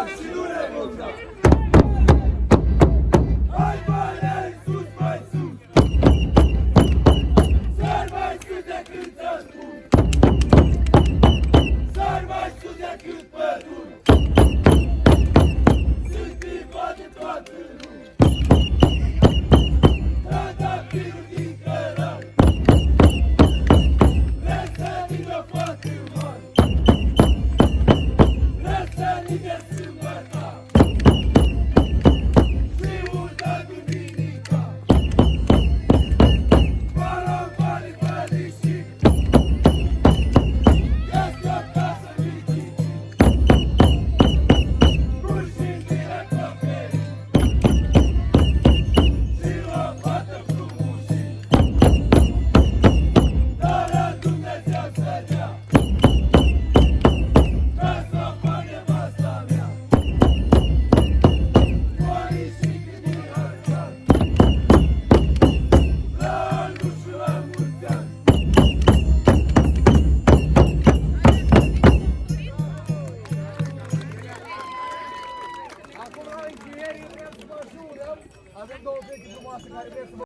și nu ne vom da. Hai banii sus, mai sus. Sari mai sus decât să spun. Sari mai sus decât păduri. Sunt viva de toată lumea. Trandafirul din cărări. Răsării de poate mari. Răsării de sâmbătă. Și urda duminica. Barabanii pălișii. Este o casă vicitii. Spuși-mi tine căperii. Și lopată frumușii. Dar la Dumnezeu să dea. Ca să fac nevasta mea. Pălișii din arcan. La anul și la mulți ani. Acum noi, încheierii, vrem să vă jurăm. Avem două vechi frumoase care vrem să vă